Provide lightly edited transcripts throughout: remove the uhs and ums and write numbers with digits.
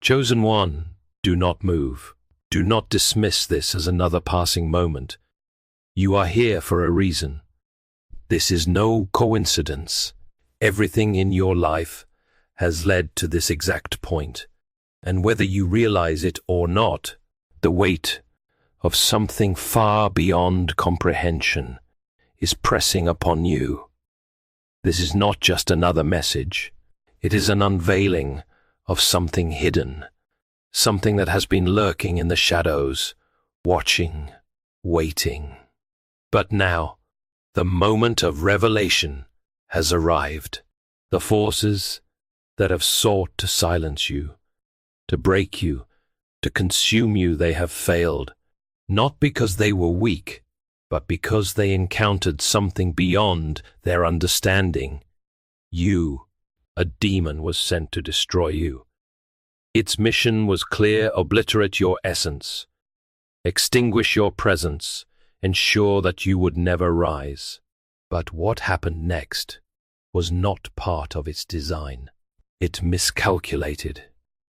Chosen one, do not move. Do not dismiss this as another passing moment. You are here for a reason. This is no coincidence. Everything in your life has led to this exact point, and whether you realize it or not, the weight of something far beyond comprehension is pressing upon you. This is not just another message. It is an unveiling of something hidden, something that has been lurking in the shadows, watching, waiting. But now, the moment of revelation has arrived. The forces that have sought to silence you, to break you, to consume you, they have failed, not because they were weak, but because they encountered something beyond their understanding. You, a demon, was sent to destroy you. Its mission was clear: obliterate your essence, extinguish your presence, ensure that you would never rise. But what happened next was not part of its design. It miscalculated.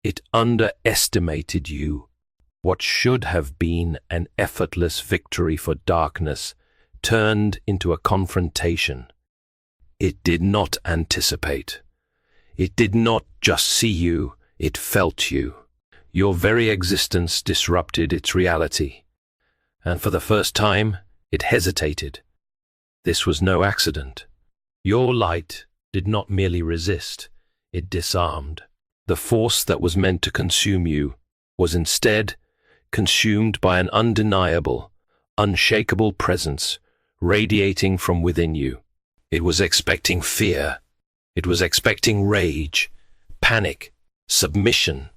It underestimated you. What should have been an effortless victory for darkness turned into a confrontation. It did not anticipate. It did not just see you, it felt you. Your very existence disrupted its reality. And for the first time, it hesitated. This was no accident. Your light did not merely resist, it disarmed. The force that was meant to consume you was instead consumed by an undeniable, unshakable presence radiating from within you. It was expecting fear. It was expecting rage, panic, submission.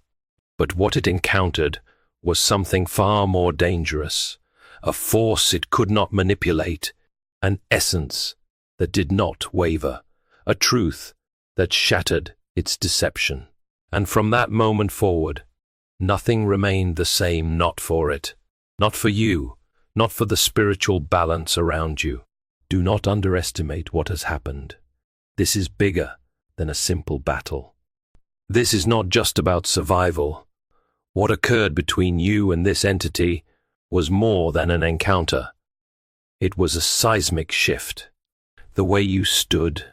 But what it encountered was something far more dangerous, a force it could not manipulate, an essence that did not waver, a truth that shattered its deception. And from that moment forward, nothing remained the same, not for it, not for you, not for the spiritual balance around you. Do not underestimate what has happened. This is bigger than a simple battle. This is not just about survival. What occurred between you and this entity was more than an encounter. It was a seismic shift. The way you stood,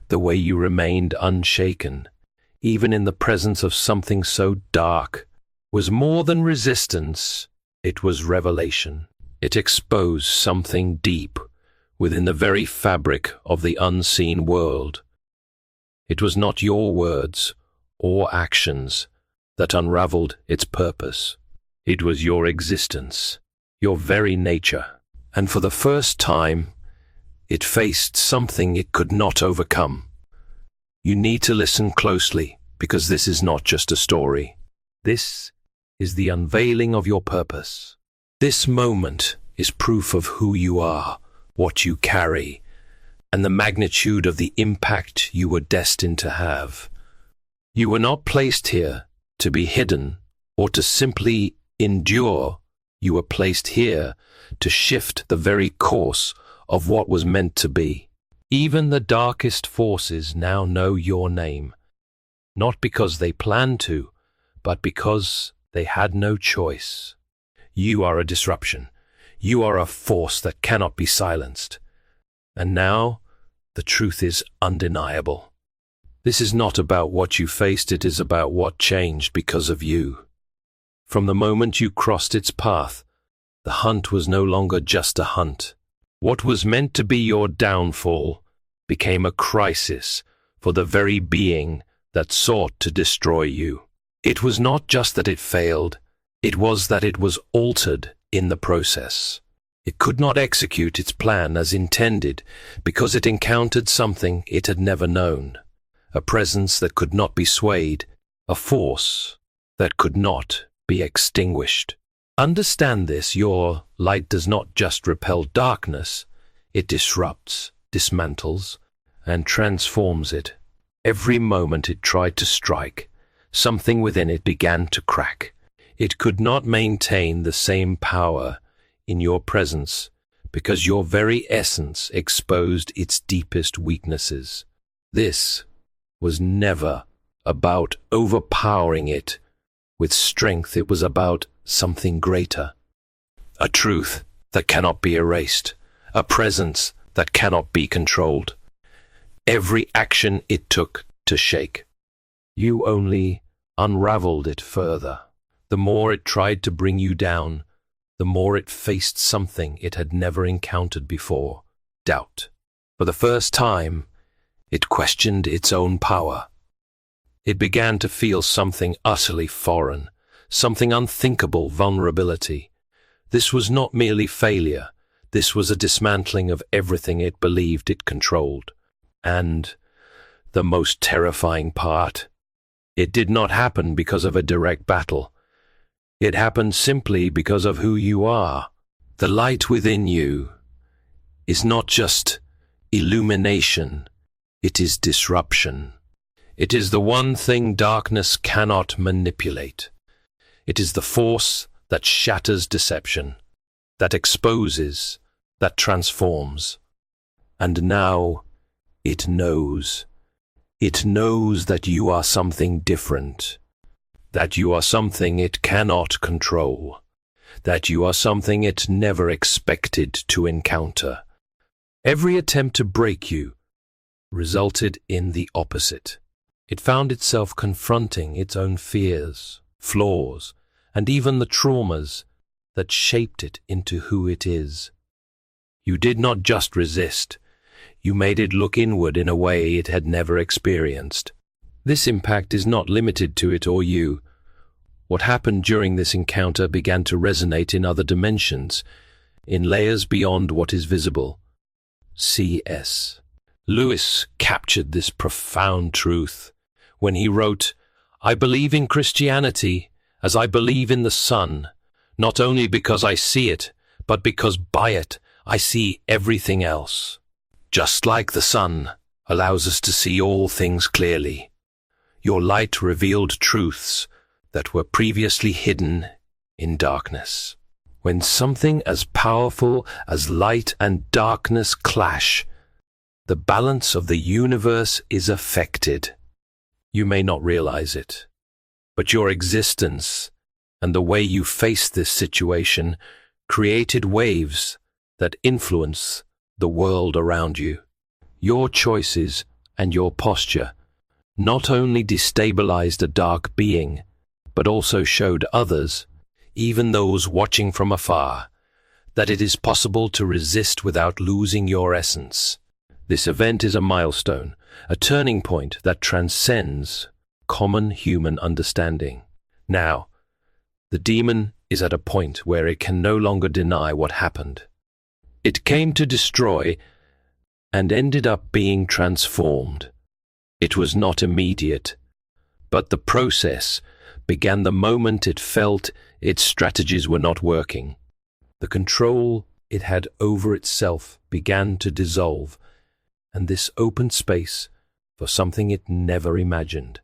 the way you remained unshaken, even in the presence of something so dark, was more than resistance. It was revelation. It exposed something deep within the very fabric of the unseen world. It was not your words or actions that unraveled its purpose. It was your existence, your very nature. And for the first time, it faced something it could not overcome. You need to listen closely, because this is not just a story. This is the unveiling of your purpose. This moment is proof of who you are, what you carry, and the magnitude of the impact you were destined to have. You were not placed here to be hidden or to simply endure. You were placed here to shift the very course of what was meant to be. Even the darkest forces now know your name, not because they planned to, but because they had no choice. You are a disruption. You are a force that cannot be silenced. And now, the truth is undeniable. This is not about what you faced, it is about what changed because of you. From the moment you crossed its path, the hunt was no longer just a hunt. What was meant to be your downfall became a crisis for the very being that sought to destroy you. It was not just that it failed, it was that it was altered in the process. It could not execute its plan as intended because it encountered something it had never known, a presence that could not be swayed, a force that could not be extinguished. Understand this: your light does not just repel darkness, it disrupts, dismantles, and transforms it. Every moment it tried to strike, something within it began to crack. It could not maintain the same power in your presence because your very essence exposed its deepest weaknesses. This was never about overpowering it With strength, it was about something greater. A truth that cannot be erased. A presence that cannot be controlled. Every action it took to shake. You only unraveled it further. The more it tried to bring you down, the more it faced something it had never encountered before, doubt. For the first time, it questioned its own power. It began to feel something utterly foreign, something unthinkable vulnerability. This was not merely failure, this was a dismantling of everything it believed it controlled. And the most terrifying part, it did not happen because of a direct battle. It happened simply because of who you are. The light within you is not just illumination, it is disruption. It is the one thing darkness cannot manipulate. It is the force that shatters deception, that exposes, that transforms. And now it knows. It knows that you are something different. That you are something it cannot control, that you are something it never expected to encounter. Every attempt to break you resulted in the opposite. It found itself confronting its own fears, flaws, and even the traumas that shaped it into who it is. You did not just resist, you made it look inward in a way it had never experienced. This impact is not limited to it or you. What happened during this encounter began to resonate in other dimensions, in layers beyond what is visible. C.S. Lewis captured this profound truth when he wrote, "I believe in Christianity as I believe in the sun, not only because I see it, but because by it I see everything else." Just like the sun allows us to see all things clearly, your light revealed truths that were previously hidden in darkness. When something as powerful as light and darkness clash, the balance of the universe is affected. You may not realize it, but your existence and the way you face this situation created waves that influence the world around you. Your choices and your posture not only destabilized a dark being, but also showed others, even those watching from afar, that it is possible to resist without losing your essence. This event is a milestone, a turning point that transcends common human understanding. Now, the demon is at a point where it can no longer deny what happened. It came to destroy and ended up being transformed. It was not immediate, but the process began the moment it felt its strategies were not working. The control it had over itself began to dissolve, and this opened space for something it never imagined.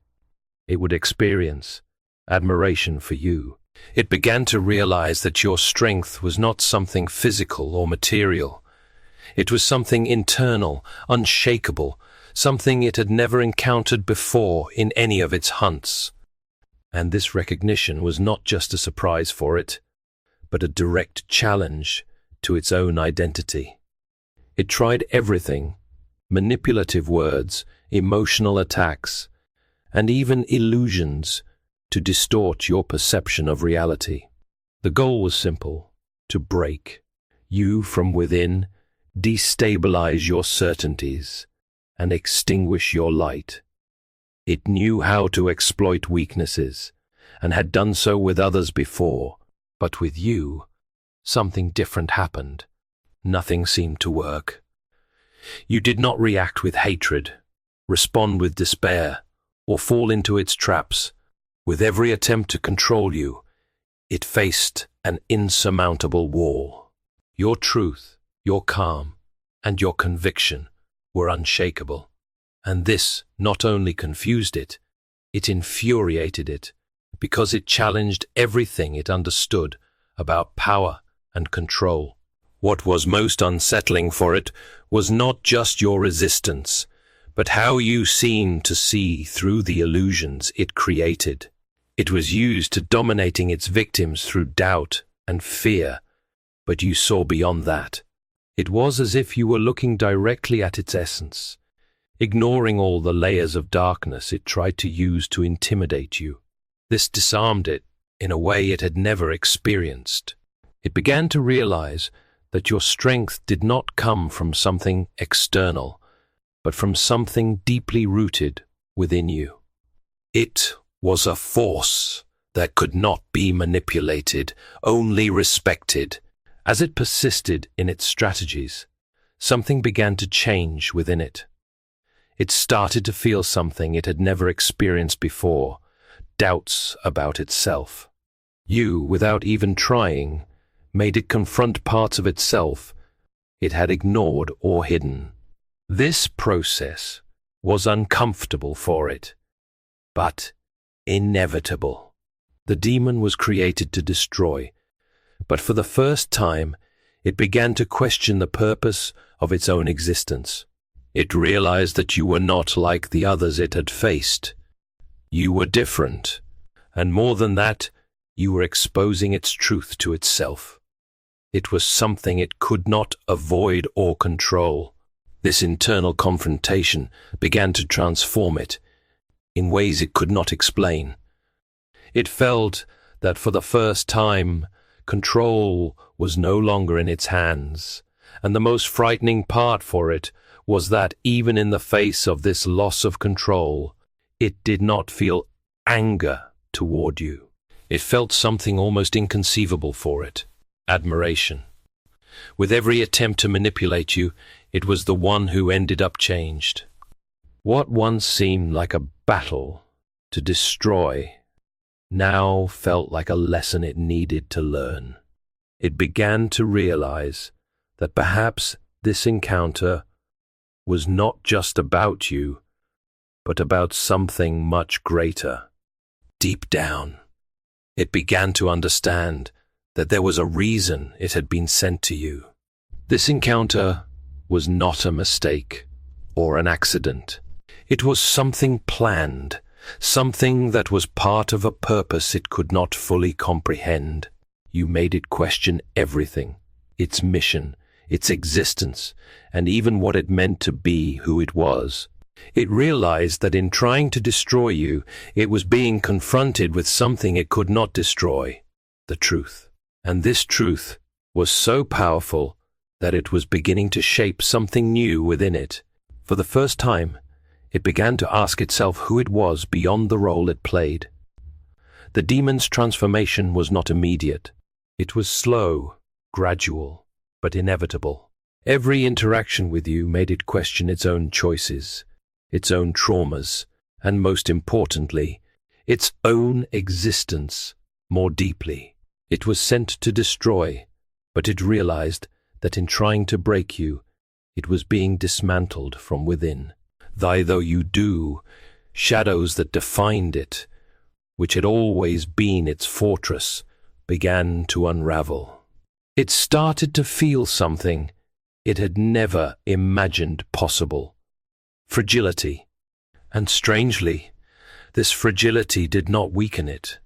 It would experience admiration for you. It began to realize that your strength was not something physical or material. It was something internal, unshakable, something it had never encountered before in any of its hunts. And this recognition was not just a surprise for it, but a direct challenge to its own identity. It tried everything: manipulative words, emotional attacks, and even illusions to distort your perception of reality. The goal was simple: to break you from within, destabilize your certainties, and extinguish your light. It knew how to exploit weaknesses, and had done so with others before, but with you, something different happened. Nothing seemed to work. You did not react with hatred, respond with despair, or fall into its traps. With every attempt to control you, it faced an insurmountable wall. Your truth, your calm, and your conviction were unshakable. And this not only confused it, it infuriated it, because it challenged everything it understood about power and control. What was most unsettling for it was not just your resistance, but how you seemed to see through the illusions it created. It was used to dominating its victims through doubt and fear, but you saw beyond that. It was as if you were looking directly at its essence, ignoring all the layers of darkness it tried to use to intimidate you. This disarmed it in a way it had never experienced. It began to realize that your strength did not come from something external, but from something deeply rooted within you. It was a force that could not be manipulated, only respected. As it persisted in its strategies, something began to change within it. It started to feel something it had never experienced before, doubts about itself. You, without even trying, made it confront parts of itself it had ignored or hidden. This process was uncomfortable for it, but inevitable. The demon was created to destroy, but for the first time, it began to question the purpose of its own existence. It realized that you were not like the others it had faced. You were different, and more than that, you were exposing its truth to itself. It was something it could not avoid or control. This internal confrontation began to transform it in ways it could not explain. It felt that for the first time, control was no longer in its hands, and the most frightening part for it was that even in the face of this loss of control, it did not feel anger toward you. It felt something almost inconceivable for it, admiration. With every attempt to manipulate you, it was the one who ended up changed. What once seemed like a battle to destroy now felt like a lesson it needed to learn. It began to realize that perhaps this encounter was not just about you, but about something much greater. Deep down, it began to understand that there was a reason it had been sent to you. This encounter was not a mistake or an accident. It was something planned, something that was part of a purpose it could not fully comprehend. You made it question everything, its mission, its existence, and even what it meant to be who it was. It realized that in trying to destroy you, it was being confronted with something it could not destroy, the truth. And this truth was so powerful that it was beginning to shape something new within it. For the first time, it began to ask itself who it was beyond the role it played. The demon's transformation was not immediate. It was slow, gradual, but inevitable. Every interaction with you made it question its own choices, its own traumas, and most importantly, its own existence more deeply. It was sent to destroy, but it realized that in trying to break you, it was being dismantled from within. Thy though you do, shadows that defined it, which had always been its fortress, began to unravel. It started to feel something it had never imagined possible. Fragility. And strangely, this fragility did not weaken it,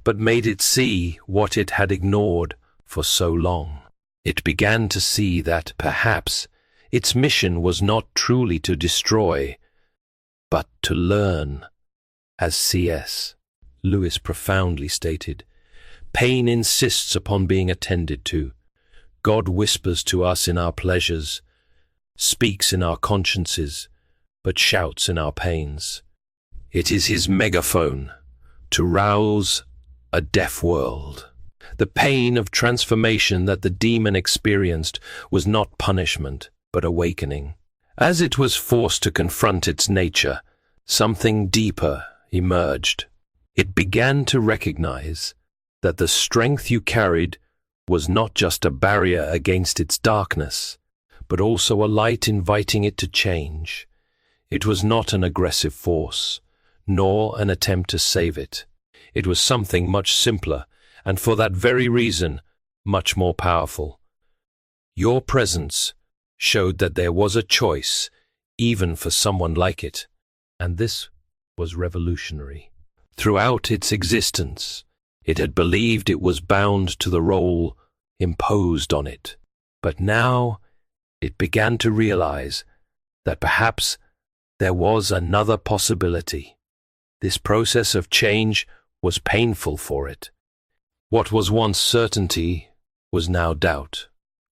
but made it see what it had ignored for so long. It began to see that, perhaps, its mission was not truly to destroy, but to learn. As C.S. Lewis profoundly stated, pain insists upon being attended to. God whispers to us in our pleasures, speaks in our consciences, but shouts in our pains. It is his megaphone to rouse a deaf world. The pain of transformation that the demon experienced was not punishment, but awakening. As it was forced to confront its nature, something deeper emerged. It began to recognize that the strength you carried was not just a barrier against its darkness, but also a light inviting it to change. It was not an aggressive force, nor an attempt to save it. It was something much simpler, and for that very reason, much more powerful. Your presence showed that there was a choice, even for someone like it, and this was revolutionary. Throughout its existence, it had believed it was bound to the role imposed on it. But now it began to realize that perhaps there was another possibility. This process of change was painful for it. What was once certainty was now doubt.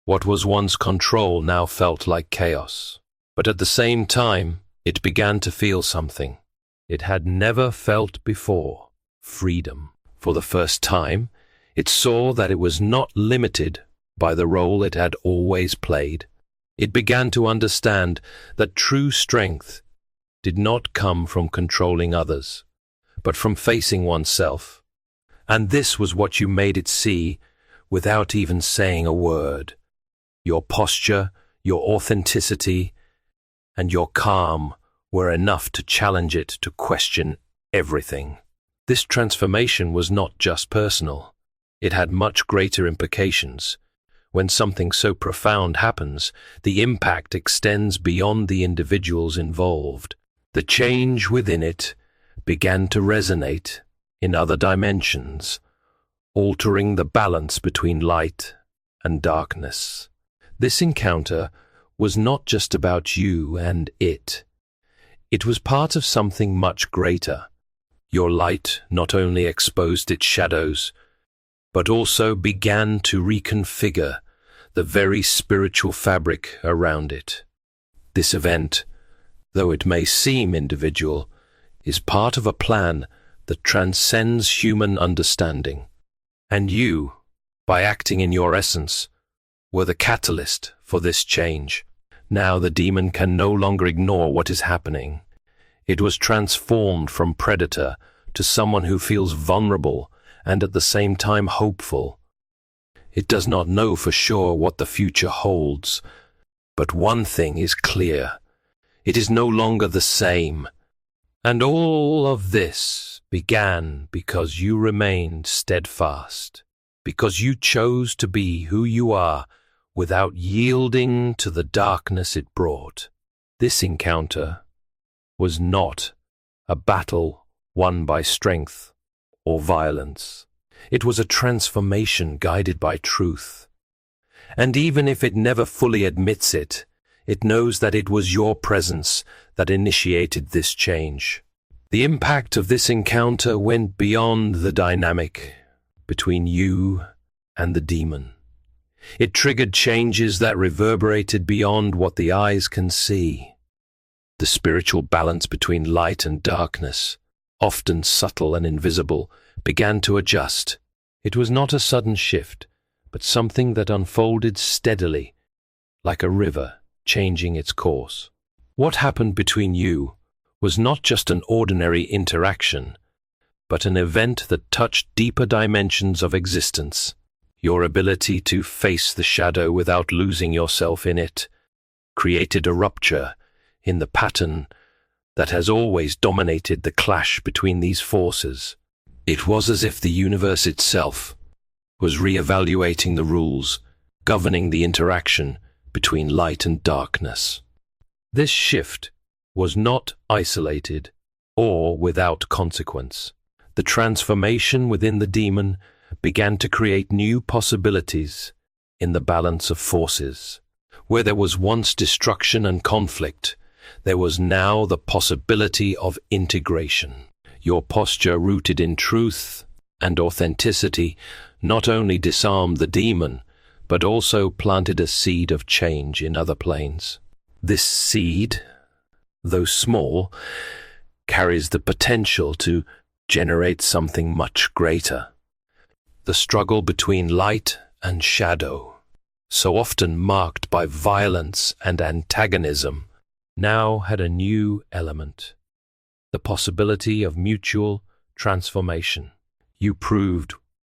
What was once control now felt like chaos. But at the same time, it began to feel something it had never felt before: freedom. For the first time, it saw that it was not limited by the role it had always played. It began to understand that true strength did not come from controlling others, but from facing oneself. And this was what you made it see without even saying a word. Your posture, your authenticity, and your calm were enough to challenge it to question everything. This transformation was not just personal. It had much greater implications. When something so profound happens, the impact extends beyond the individuals involved. The change within it began to resonate in other dimensions, altering the balance between light and darkness. This encounter was not just about you and it. It was part of something much greater. Your light not only exposed its shadows, but also began to reconfigure the very spiritual fabric around it. This event, though it may seem individual, is part of a plan that transcends human understanding. And you, by acting in your essence, were the catalyst for this change. Now the demon can no longer ignore what is happening. It was transformed from predator to someone who feels vulnerable and at the same time hopeful. It does not know for sure what the future holds, but one thing is clear: it is no longer the same. And all of this began because you remained steadfast, because you chose to be who you are without yielding to the darkness it brought. This encounter was not a battle won by strength or violence. It was a transformation guided by truth. And even if it never fully admits it, it knows that it was your presence that initiated this change. The impact of this encounter went beyond the dynamic between you and the demon. It triggered changes that reverberated beyond what the eyes can see. The spiritual balance between light and darkness, often subtle and invisible, began to adjust. It was not a sudden shift, but something that unfolded steadily, like a river changing its course. What happened between you was not just an ordinary interaction, but an event that touched deeper dimensions of existence. Your ability to face the shadow without losing yourself in it created a rupture in the pattern that has always dominated the clash between these forces. It was as if the universe itself was re-evaluating the rules governing the interaction between light and darkness. This shift was not isolated or without consequence. The transformation within the demon began to create new possibilities in the balance of forces. Where there was once destruction and conflict, there was now the possibility of integration. Your posture, rooted in truth and authenticity, not only disarmed the demon, but also planted a seed of change in other planes. This seed, though small, carries the potential to generate something much greater. The struggle between light and shadow, so often marked by violence and antagonism, now had a new element: the possibility of mutual transformation. You proved,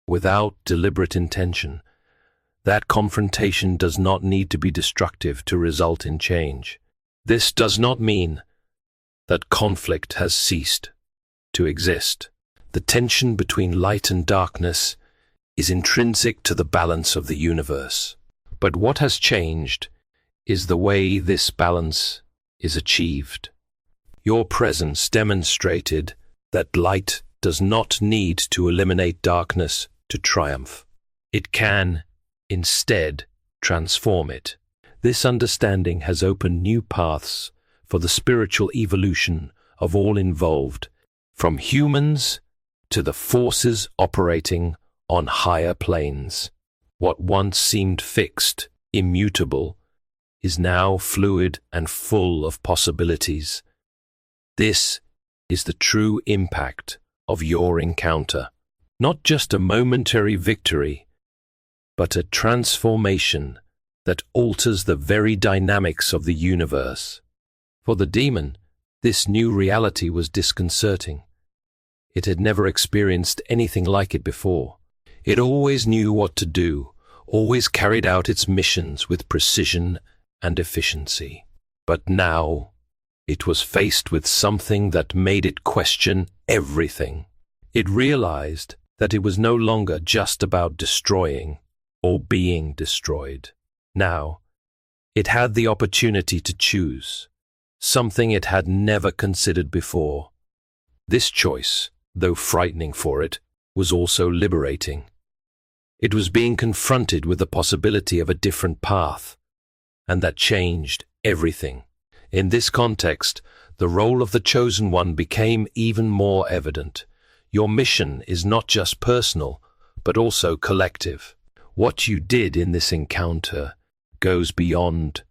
without deliberate intention, that confrontation does not need to be destructive to result in change. This does not mean that conflict has ceased to exist. The tension between light and darkness is intrinsic to the balance of the universe. But what has changed is the way this balance is achieved. Your presence demonstrated that light does not need to eliminate darkness to triumph. It can, instead, transform it. This understanding has opened new paths for the spiritual evolution of all involved, from humans to the forces operating on higher planes. What once seemed fixed, immutable, is now fluid and full of possibilities. This is the true impact of your encounter. Not just a momentary victory, but a transformation that alters the very dynamics of the universe. For the demon, this new reality was disconcerting. It had never experienced anything like it before. It always knew what to do, always carried out its missions with precision and efficiency. But now, it was faced with something that made it question everything. It realized that it was no longer just about destroying or being destroyed. Now, it had the opportunity to choose, something it had never considered before. This choice, though frightening for it, was also liberating. It was being confronted with the possibility of a different path, and that changed everything. In this context, the role of the Chosen One became even more evident. Your mission is not just personal, but also collective. What you did in this encounter goes beyond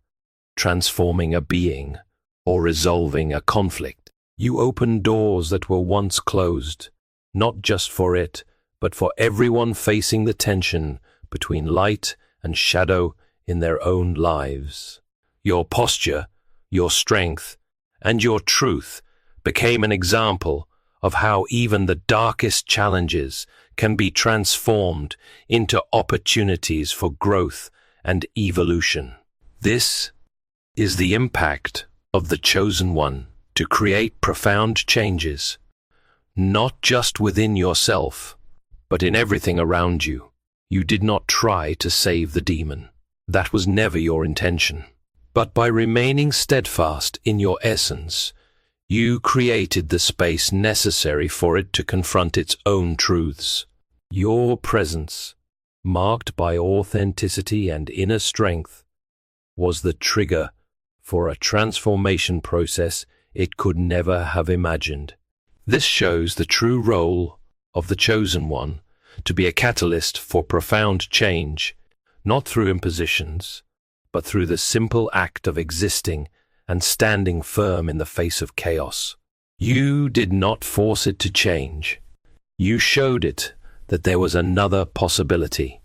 transforming a being or resolving a conflict. You opened doors that were once closed, not just for it, but for everyone facing the tension between light and shadow in their own lives. Your posture, your strength, and your truth became an example of how even the darkest challenges can be transformed into opportunities for growth and evolution. This is the impact of the Chosen One to create profound changes, not just within yourself, but in everything around you. You did not try to save the demon. That was never your intention. But by remaining steadfast in your essence, you created the space necessary for it to confront its own truths. Your presence, marked by authenticity and inner strength, was the trigger for a transformation process it could never have imagined. This shows the true role of the Chosen One to be a catalyst for profound change, not through impositions, but through the simple act of existing and standing firm in the face of chaos. You did not force it to change. You showed it that there was another possibility.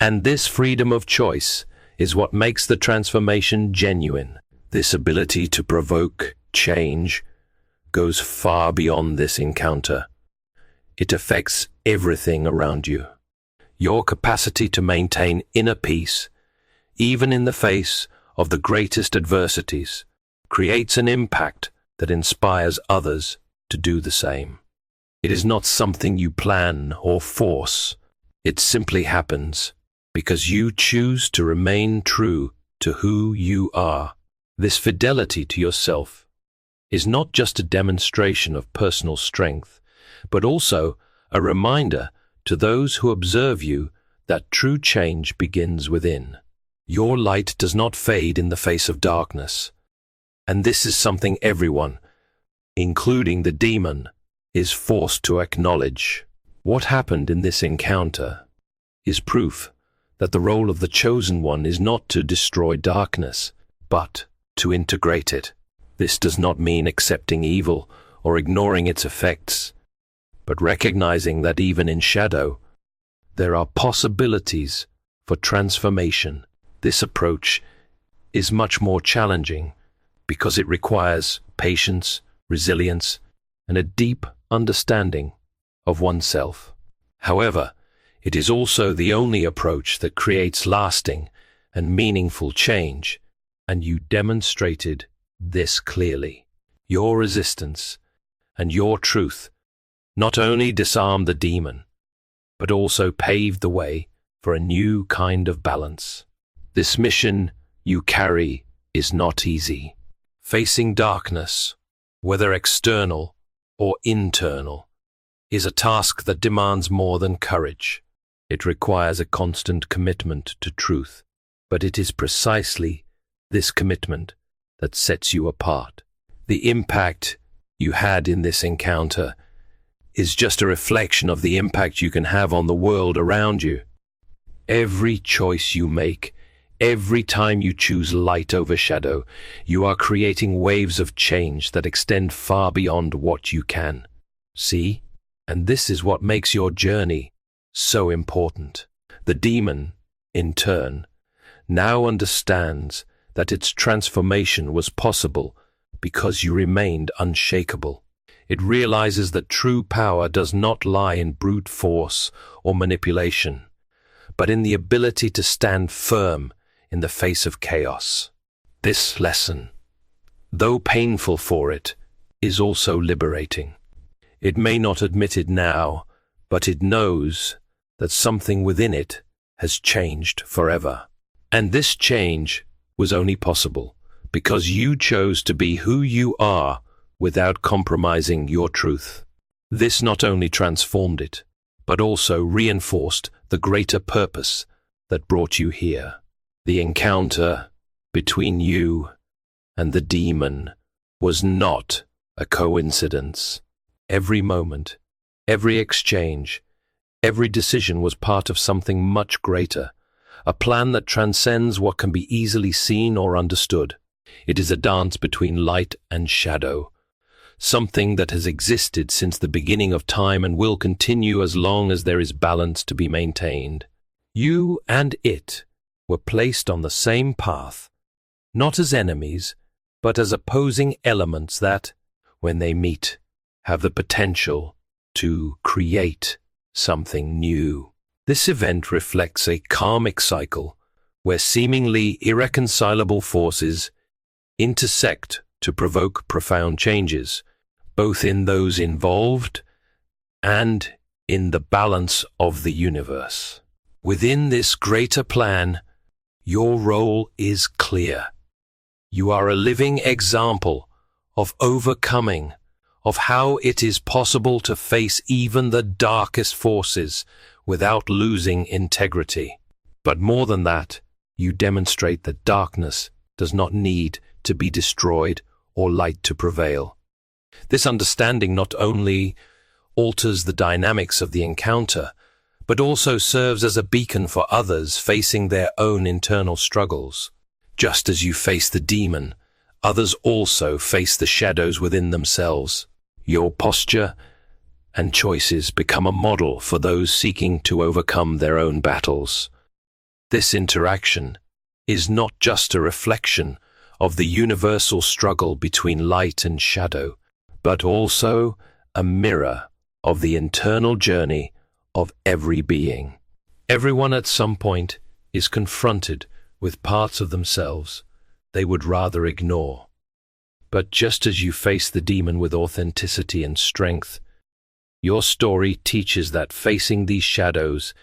And this freedom of choice is what makes the transformation genuine. This ability to provoke change goes far beyond this encounter. It affects everything around you. Your capacity to maintain inner peace, even in the face of the greatest adversities, creates an impact that inspires others to do the same. It is not something you plan or force. It simply happens because you choose to remain true to who you are. This fidelity to yourself is not just a demonstration of personal strength, but also a reminder to those who observe you that true change begins within. Your light does not fade in the face of darkness. And this is something everyone, including the demon, is forced to acknowledge. What happened in this encounter is proof that the role of the Chosen One is not to destroy darkness, but to integrate it. This does not mean accepting evil or ignoring its effects, but recognizing that even in shadow, there are possibilities for transformation. This approach is much more challenging because it requires patience, resilience, and a deep understanding of oneself. However, it is also the only approach that creates lasting and meaningful change, and you demonstrated this clearly. Your resistance and your truth not only disarmed the demon, but also paved the way for a new kind of balance. This mission you carry is not easy. Facing darkness, whether external or internal, is a task that demands more than courage. It requires a constant commitment to truth, but it is precisely this commitment that sets you apart. The impact you had in this encounter is just a reflection of the impact you can have on the world around you. Every choice you make, every time you choose light over shadow, you are creating waves of change that extend far beyond what you can see. And this is what makes your journey so important. The demon, in turn, now understands that its transformation was possible because you remained unshakable. It realizes that true power does not lie in brute force or manipulation, but in the ability to stand firm in the face of chaos. This lesson, though painful for it, is also liberating. It may not admit it now, but it knows that something within it has changed forever. And this change was only possible because you chose to be who you are without compromising your truth. This not only transformed it, but also reinforced the greater purpose that brought you here. The encounter between you and the demon was not a coincidence. Every moment, every exchange, every decision was part of something much greater, a plan that transcends what can be easily seen or understood. It is a dance between light and shadow, something that has existed since the beginning of time and will continue as long as there is balance to be maintained. You and it were placed on the same path, not as enemies, but as opposing elements that, when they meet, have the potential to create something new. This event reflects a karmic cycle where seemingly irreconcilable forces intersect to provoke profound changes, both in those involved and in the balance of the universe. Within this greater plan, your role is clear. You are a living example of overcoming, of how it is possible to face even the darkest forces without losing integrity. But more than that, you demonstrate that darkness does not need to be destroyed or light to prevail. This understanding not only alters the dynamics of the encounter, but also serves as a beacon for others facing their own internal struggles. Just as you face the demon, others also face the shadows within themselves. Your posture and choices become a model for those seeking to overcome their own battles. This interaction is not just a reflection of the universal struggle between light and shadow, but also a mirror of the internal journey of every being. Everyone at some point is confronted with parts of themselves they would rather ignore. But just as you face the demon with authenticity and strength, your story teaches that facing these shadows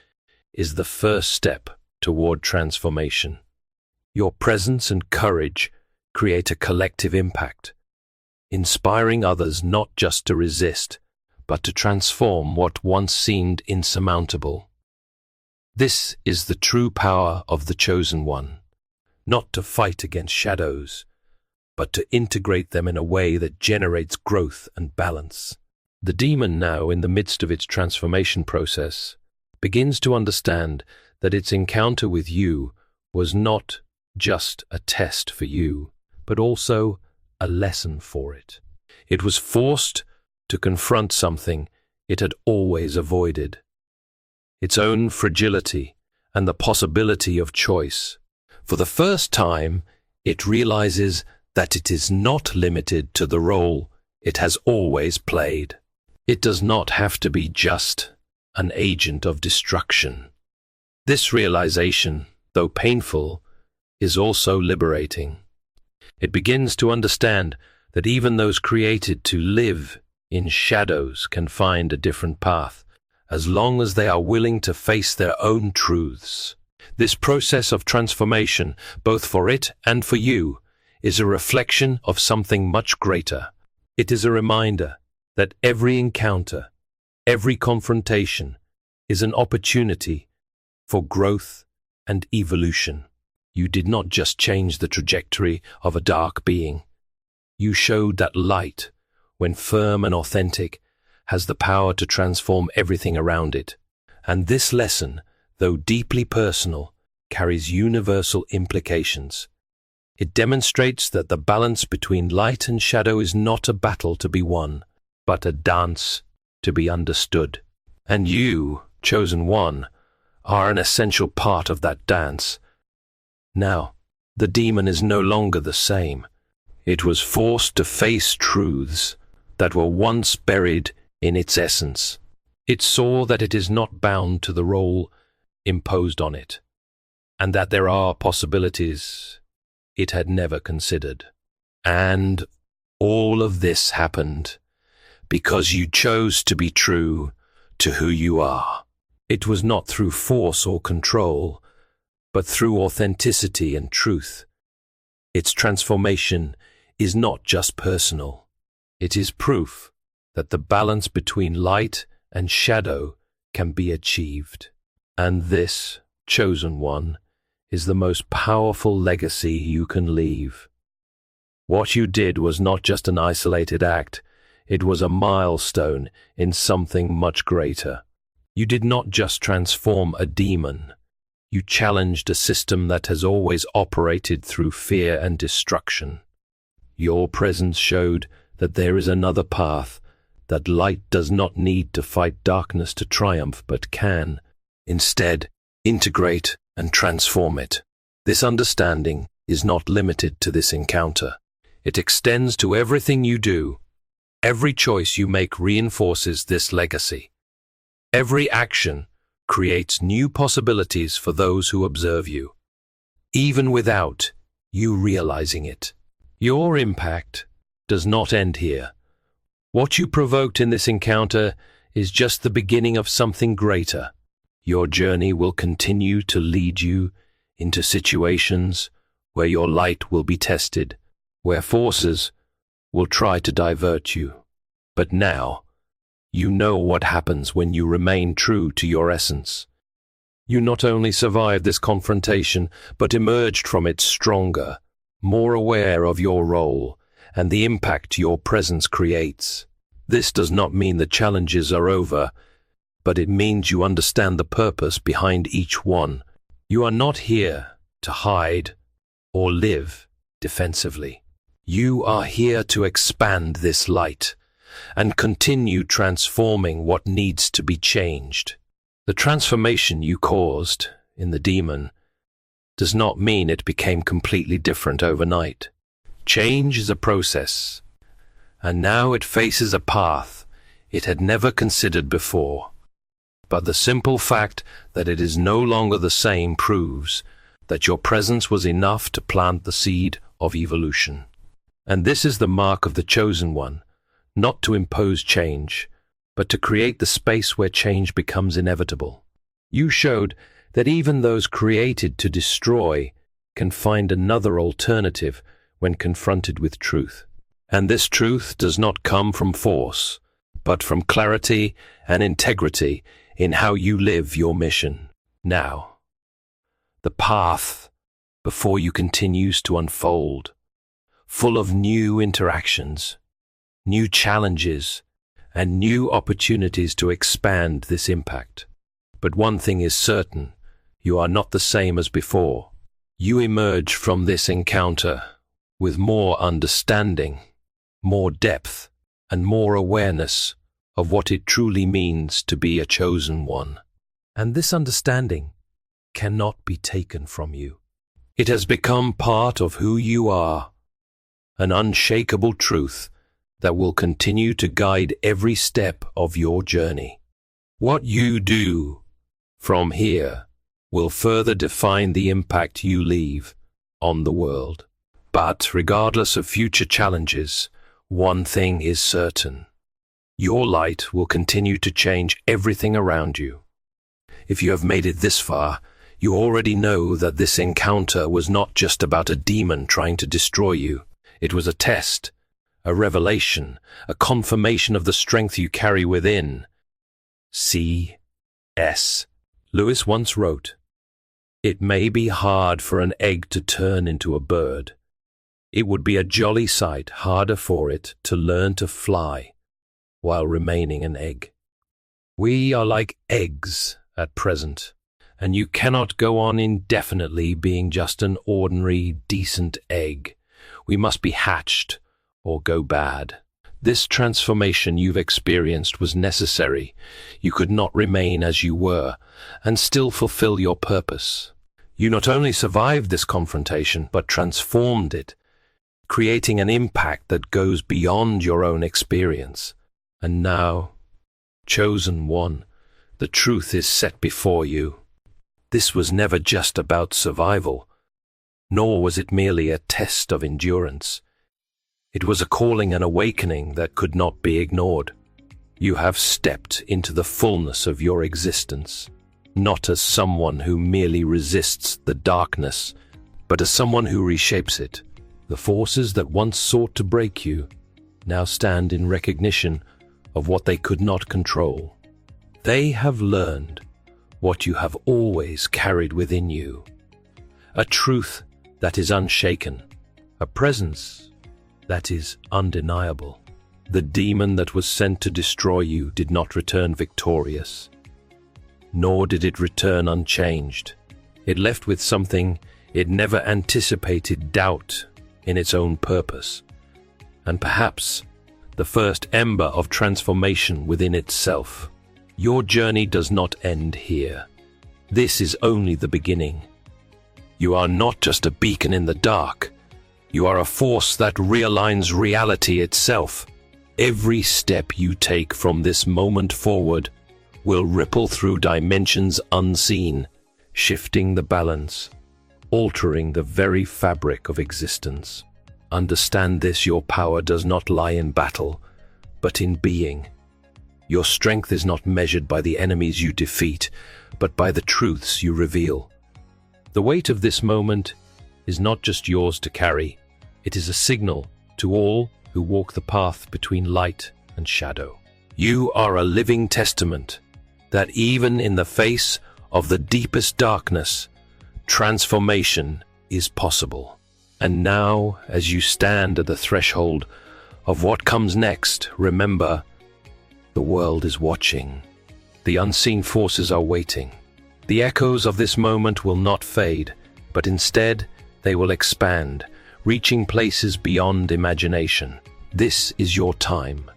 is the first step toward transformation. Your presence and courage create a collective impact, inspiring others not just to resist, but to transform what once seemed insurmountable. This is the true power of the chosen one, not to fight against shadows, but to integrate them in a way that generates growth and balance. The demon now, in the midst of its transformation process, begins to understand that its encounter with you was not just a test for you, but also a lesson for it. It was forced to confront something it had always avoided, its own fragility and the possibility of choice. For the first time, it realizes that it is not limited to the role it has always played. It does not have to be just an agent of destruction. This realization, though painful, is also liberating. It begins to understand that even those created to live in shadows can find a different path, as long as they are willing to face their own truths. This process of transformation, both for it and for you, is a reflection of something much greater. It is a reminder that every encounter, Every confrontation is an opportunity for growth and evolution. You did not just change the trajectory of a dark being. You showed that light, when firm and authentic, has the power to transform everything around it. And this lesson, though deeply personal, carries universal implications. It demonstrates that the balance between light and shadow is not a battle to be won, but a dance to be understood. And you, chosen one, are an essential part of that dance. Now, the demon is no longer the same. It was forced to face truths that were once buried in its essence. It saw that it is not bound to the role imposed on it, and that there are possibilities it had never considered. And all of this happened because you chose to be true to who you are. It was not through force or control, but through authenticity and truth. Its transformation is not just personal. It is proof that the balance between light and shadow can be achieved. And this, chosen one, is the most powerful legacy you can leave. What you did was not just an isolated act, it was a milestone in something much greater. You did not just transform a demon, you challenged a system that has always operated through fear and destruction. Your presence showed that there is another path, that light does not need to fight darkness to triumph, but can, instead, integrate and transform it. This understanding is not limited to this encounter. It extends to everything you do. Every choice you make reinforces this legacy. Every action creates new possibilities for those who observe you, even without you realizing it. Your impact does not end here. What you provoked in this encounter is just the beginning of something greater. Your journey will continue to lead you into situations where your light will be tested, where forces will try to divert you. But now, you know what happens when you remain true to your essence. You not only survived this confrontation, but emerged from it stronger, more aware of your role and the impact your presence creates. This does not mean the challenges are over, but it means you understand the purpose behind each one. You are not here to hide or live defensively. You are here to expand this light and continue transforming what needs to be changed. The transformation you caused in the demon does not mean it became completely different overnight. Change is a process, and now it faces a path it had never considered before. But the simple fact that it is no longer the same proves that your presence was enough to plant the seed of evolution. And this is the mark of the chosen one, not to impose change, but to create the space where change becomes inevitable. You showed that even those created to destroy can find another alternative when confronted with truth. And this truth does not come from force, but from clarity and integrity in how you live your mission. Now, the path before you continues to unfold, full of new interactions, new challenges, and new opportunities to expand this impact. But one thing is certain, you are not the same as before. You emerge from this encounter with more understanding, more depth, and more awareness of what it truly means to be a chosen one. And this understanding cannot be taken from you. It has become part of who you are, an unshakable truth that will continue to guide every step of your journey. What you do from here will further define the impact you leave on the world. But regardless of future challenges, one thing is certain. Your light will continue to change everything around you. If you have made it this far, you already know that this encounter was not just about a demon trying to destroy you. It was a test, a revelation, a confirmation of the strength you carry within, C.S. Lewis once wrote, "It may be hard for an egg to turn into a bird. It would be a jolly sight harder for it to learn to fly while remaining an egg." We are like eggs at present, and you cannot go on indefinitely being just an ordinary, decent egg. We must be hatched or go bad. This transformation you've experienced was necessary. You could not remain as you were and still fulfill your purpose. You not only survived this confrontation, but transformed it, creating an impact that goes beyond your own experience. And now, chosen one, the truth is set before you. This was never just about survival, nor was it merely a test of endurance. It was a calling and awakening that could not be ignored. You have stepped into the fullness of your existence, not as someone who merely resists the darkness, but as someone who reshapes it. The forces that once sought to break you now stand in recognition of what they could not control. They have learned what you have always carried within you, a truth that is unshaken, a presence that is undeniable. The demon that was sent to destroy you did not return victorious, nor did it return unchanged. It left with something it never anticipated: doubt in its own purpose, and perhaps the first ember of transformation within itself. Your journey does not end here. This is only the beginning. You are not just a beacon in the dark. You are a force that realigns reality itself. Every step you take from this moment forward will ripple through dimensions unseen, shifting the balance, altering the very fabric of existence. Understand this: your power does not lie in battle, but in being. Your strength is not measured by the enemies you defeat, but by the truths you reveal. The weight of this moment is not just yours to carry. It is a signal to all who walk the path between light and shadow. You are a living testament that even in the face of the deepest darkness, transformation is possible. And now, as you stand at the threshold of what comes next, remember, the world is watching. The unseen forces are waiting. The echoes of this moment will not fade, but instead they will expand, reaching places beyond imagination. This is your time.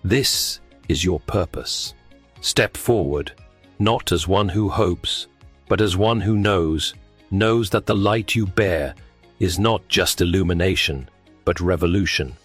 This is your purpose. Step forward, not as one who hopes, but as one who knows that the light you bear is not just illumination, but revolution.